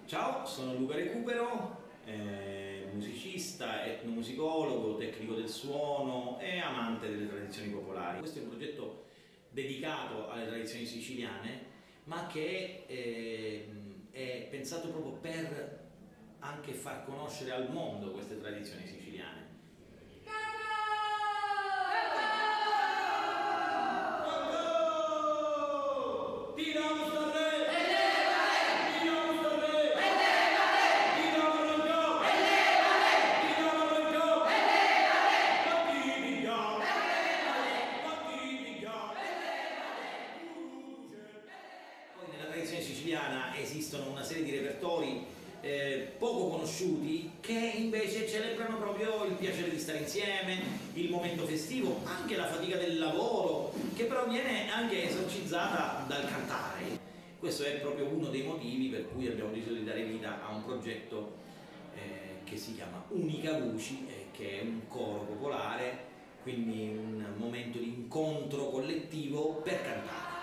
Ciao, sono Luca Recupero, musicista, etnomusicologo, tecnico del suono e amante delle tradizioni popolari. Questo è un progetto dedicato alle tradizioni siciliane, ma che è pensato proprio per anche far conoscere al mondo queste tradizioni siciliane. Nella tradizione siciliana esistono una serie di repertori poco conosciuti che invece celebrano proprio il piacere di stare insieme, il momento festivo, anche la fatica del lavoro, che però viene anche esorcizzata dal cantare. Questo è proprio uno dei motivi per cui abbiamo deciso di dare vita a un progetto che si chiama Unica Voci, che è un coro popolare, quindi un momento di incontro collettivo per cantare.